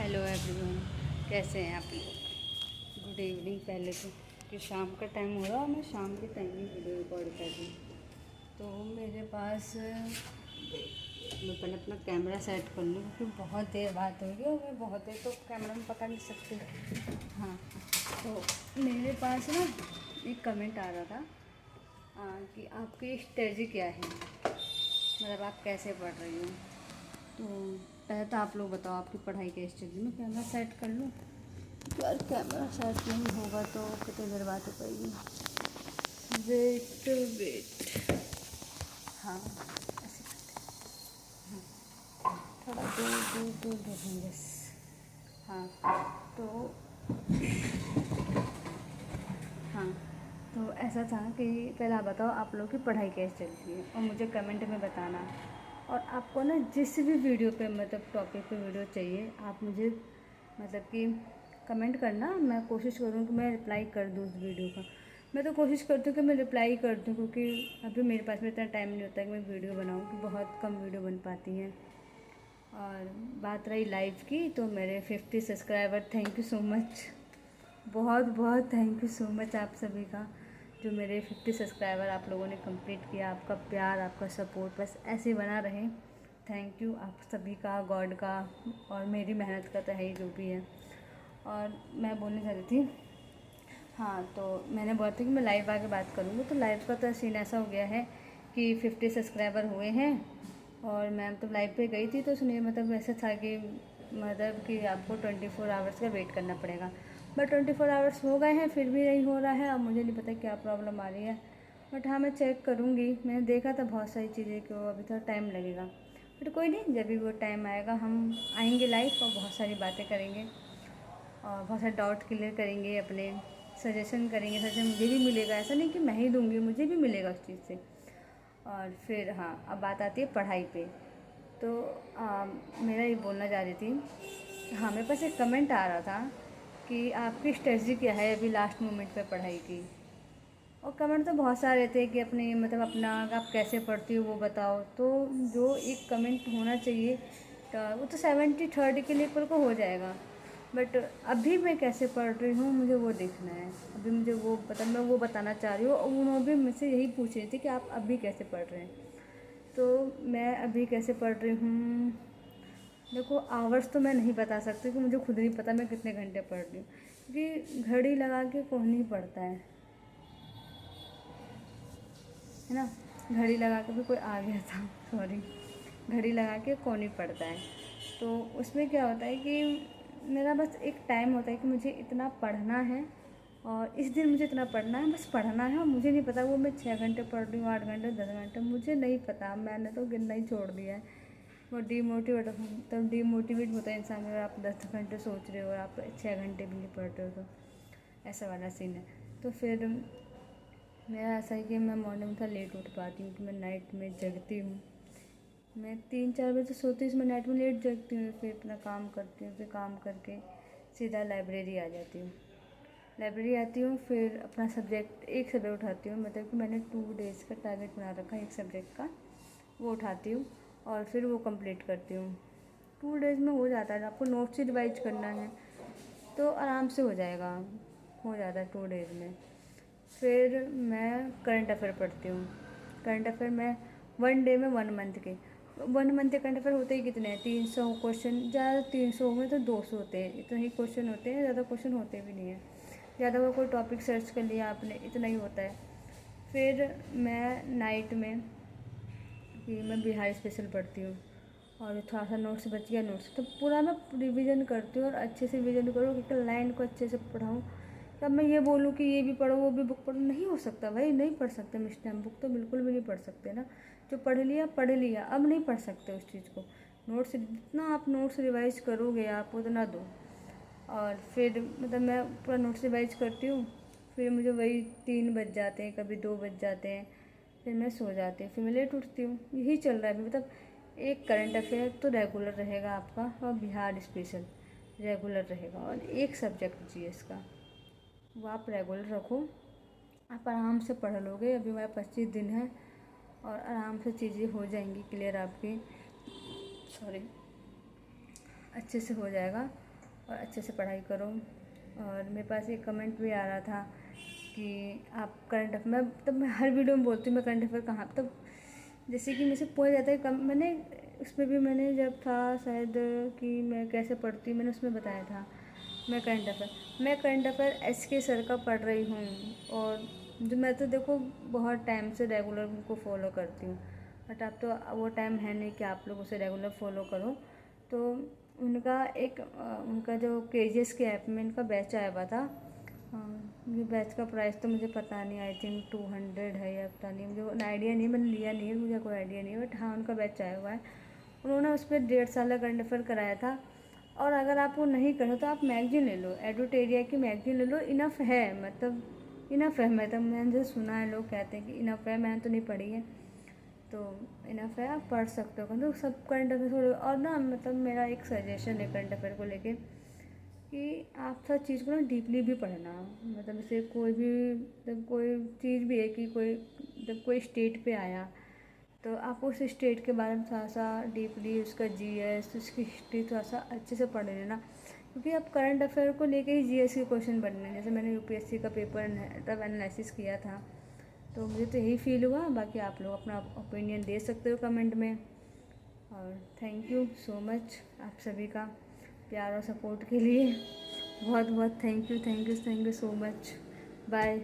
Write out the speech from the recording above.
Hello everyone, कैसे हैं आप लोग। Good evening. पहले तो कि शाम का टाइम हो रहा है, मैं शाम के टाइम में वीडियो रिकॉर्ड कर रही हूँ। तो मेरे पास मैं पहले अपना कैमरा सेट कर लूँ क्योंकि बहुत देर बात होगी और मैं बहुत देर तो कैमरा में पकड़ नहीं सकती। हाँ, तो मेरे पास ना एक कमेंट आ रहा था कि आपकी स्ट्रेटजी क्या है, मतलब आप कैसे पढ़ रही हो। तो पहले तो आप लोग बताओ आपकी पढ़ाई के स्टेज में। कैमरा सेट कर लूँ यार, कैमरा सेट नहीं होगा तो कितनी देर बात हो पाएगी। वेट। हाँ, ऐसे करते हैं। हाँ, थोड़ा दूर दूर दूर देखेंगे बस। हाँ, तो हाँ, तो ऐसा था कि पहले आप बताओ आप लोग की पढ़ाई कैसे चल रही है और मुझे कमेंट में बताना। और आपको ना जिस भी वीडियो पे मतलब टॉपिक पे वीडियो चाहिए आप मुझे मतलब कि कमेंट करना। मैं कोशिश करूँ कि मैं रिप्लाई कर दूँ उस वीडियो का। मैं तो कोशिश करती हूँ कि मैं रिप्लाई कर दूँ क्योंकि अभी मेरे पास में इतना टाइम नहीं होता है कि मैं वीडियो बनाऊँ, कि बहुत कम वीडियो बन पाती हैं। और बात रही लाइव की, तो मेरे 50 subscriber, thank you so much, बहुत बहुत थैंक यू सो मच आप सभी का। जो मेरे 50 सब्सक्राइबर आप लोगों ने कंप्लीट किया, आपका प्यार आपका सपोर्ट बस ऐसे बना रहे। थैंक यू आप सभी का, गॉड का और मेरी मेहनत का तो है ही जो भी है। और मैं बोलने जा रही थी, हाँ, तो मैंने बोला था कि मैं लाइव आके बात करूँगी। तो लाइव का तो सीन ऐसा हो गया है कि 50 सब्सक्राइबर हुए हैं और मैं तो लाइव पे गई थी। तो सुनिए, मतलब ऐसा था कि मतलब कि आपको 24 आवर्स का वेट करना पड़ेगा। बट 24 आवर्स हो गए हैं फिर भी नहीं हो रहा है। अब मुझे नहीं पता क्या प्रॉब्लम आ रही है, बट हाँ मैं चेक करूँगी। मैंने देखा था बहुत सारी चीज़ें कि वो अभी थोड़ा टाइम लगेगा, बट कोई नहीं, जब भी वो टाइम आएगा हम आएंगे लाइव और बहुत सारी बातें करेंगे और बहुत सारे डाउट क्लियर करेंगे, अपने सजेशन करेंगे। सजेशन मुझे भी मिलेगा, ऐसा नहीं कि मैं ही दूँगी, मुझे भी मिलेगा उस चीज़ से। और फिर हाँ, अब बात आती है पढ़ाई पे। तो मेरा ये बोलना चाह रही थी, हाँ मेरे पास एक कमेंट आ रहा था कि आपकी स्ट्रेटजी क्या है अभी लास्ट मोमेंट पे पढ़ाई की। और कमेंट तो बहुत सारे थे कि अपने मतलब अपना आप कैसे पढ़ती हो वो बताओ। तो जो एक कमेंट होना चाहिए वो तो 70-30 के लिए को हो जाएगा, बट अभी मैं कैसे पढ़ रही हूँ मुझे वो देखना है। अभी मुझे वो पता, मैं वो बताना चाह रही हूँ। और उन्होंने भी मुझसे यही पूछ रही थी कि आप अभी कैसे पढ़ रहे हैं। तो मैं अभी कैसे पढ़ रही हूँ, देखो आवर्स तो मैं नहीं बता सकती कि मुझे खुद नहीं पता मैं कितने घंटे पढ़ रही हूँ, क्योंकि घड़ी लगा के कौन नहीं पढ़ता है ना। घड़ी लगा के भी कोई आ गया था, सॉरी, घड़ी लगा के कौन ही पढ़ता है। तो उसमें क्या होता है कि मेरा बस एक टाइम होता है कि मुझे इतना पढ़ना है और इस दिन मुझे इतना पढ़ना है, बस पढ़ना है। और मुझे नहीं पता वो मैं 6 घंटे पढ़ रही हूँ, 8 घंटे, 10 घंटे, मुझे नहीं पता। मैंने तो गिनना ही छोड़ दिया है। वो डीमोटिवेट, तब डीमोटिवेट होता है इंसान अगर आप 10 घंटे सोच रहे हो और आप 6 घंटे भी नहीं पढ़ रहे हो, तो ऐसा वाला सीन है। तो फिर मेरा ऐसा है कि मैं मॉर्निंग में थोड़ा लेट उठ पाती हूँ, कि मैं नाइट में जगती हूँ। मैं 3-4 बजे सोती हूँ, इसमें नाइट में लेट जगती हूँ, फिर अपना काम करती हूँ, फिर काम करके सीधा लाइब्रेरी आ जाती हूँ। लाइब्रेरी आती हूँ, फिर अपना सब्जेक्ट, एक सब्जेक्ट उठाती हूँ। मतलब कि मैंने 2 डेज़ का टारगेट बना रखा है एक सब्जेक्ट का, वो उठाती हूँ और फिर वो कंप्लीट करती हूँ। 2 डेज़ में हो जाता है। आपको नोट्स से रिवाइज करना है तो आराम से हो जाएगा, हो जाता है 2 डेज़ में। फिर मैं करंट अफेयर पढ़ती हूँ। करंट अफेयर में 1 डे में 1 मंथ के, 1 मंथ के करंट अफेयर होते ही कितने हैं, 300 क्वेश्चन, ज़्यादा 300 में तो 200 होते हैं, इतने ही क्वेश्चन होते हैं, ज़्यादा क्वेश्चन होते भी नहीं है। ज़्यादा कोई टॉपिक सर्च कर लिया आपने, इतना ही होता है। फिर मैं नाइट में कि मैं बिहार स्पेशल पढ़ती हूँ और थोड़ा सा नोट्स बच गया, नोट्स तो पूरा मैं रिवीजन करती हूँ और अच्छे से रिवीजन करूँ कि लाइन को अच्छे से पढ़ाऊँ। तब मैं ये बोलूँ कि ये भी पढ़ो वो भी बुक पढ़ो, नहीं हो सकता भाई, नहीं पढ़ सकते हम इस टाइम। बुक तो बिल्कुल भी नहीं पढ़ सकते ना, जो पढ़ लिया, अब नहीं पढ़ सकते उस चीज़ को। नोट्स जितना आप नोट्स रिवाइज करोगे आप उतना दो। और फिर मतलब मैं पूरा नोट्स रिवाइज करती हूँ। फिर मुझे वही 3 बज जाते हैं, कभी 2 बज जाते हैं, फिर मैं सो जाती हूँ, फिर मैं लेट उठती हूँ। यही चल रहा है अभी। मतलब एक करंट अफेयर तो रेगुलर रहेगा आपका और बिहार स्पेशल रेगुलर रहेगा और एक सब्जेक्ट जीएस का, वो आप रेगुलर रखो। आप आराम से पढ़ लोगे। अभी हमारे 25 दिन है और आराम से चीज़ें हो जाएंगी क्लियर आपकी, सॉरी, अच्छे से हो जाएगा। और अच्छे से पढ़ाई करो। और मेरे पास एक कमेंट भी आ रहा था कि आप करंट अफेयर, मैं हर वीडियो में बोलती हूँ मैं करंट अफेयर कहाँ, तब जैसे कि मुझे पूछा जाता है कम, मैंने उसमें भी मैंने जब था शायद कि मैं कैसे पढ़ती हूँ, मैंने उसमें बताया था मैं करंट अफेयर SK सर का पढ़ रही हूँ। और जो मैं तो देखो बहुत टाइम से रेगुलर उनको फॉलो करती हूँ, बट अब तो वो टाइम है नहीं कि आप लोग उसे रेगुलर फॉलो करो। तो उनका जो KGS के ऐप में इनका बैच आया हुआ था। ये बैच का प्राइस तो मुझे पता नहीं, आई थिंक 200 है या पता नहीं, मुझे आइडिया नहीं, मैंने लिया नहीं है, मुझे कोई आइडिया नहीं है, बट हाँ उनका बैच आया हुआ है। उन्होंने उस पर 1.5 साल का करंट अफेयर कराया था। और अगर आप वो नहीं करो तो आप मैगजीन ले लो, एडुटेरिया की मैगजीन ले लो, इनफ है, मतलब इनफ है। मतलब मैंने जो सुना है लोग कहते हैं कि इनफ है, मैंने तो नहीं पढ़ी है, तो इनफ है, आप पढ़ सकते हो। तो सब करंट अफेयर थोड़े, और ना मतलब मेरा एक सजेशन है करंट अफेयर को लेके कि आप हर चीज़ को ना डीपली भी पढ़ना। मतलब जैसे कोई भी, जब कोई चीज़ भी है कि कोई जब कोई स्टेट पे आया तो आप उस स्टेट के बारे में थोड़ा सा डीपली उसका GS उसकी हिस्ट्री थोड़ा सा अच्छे से पढ़ लेना। क्योंकि अब करंट अफेयर को लेके ही GS के क्वेश्चन बनने हैं। जैसे मैंने UPSC का पेपर तब एनालिसिस किया था, तो मुझे तो यही फील हुआ। बाकी आप लोग अपना ओपिनियन दे सकते हो कमेंट में। और थैंक यू सो मच आप सभी का प्यार और सपोर्ट के लिए। बहुत बहुत thank you so much. Bye.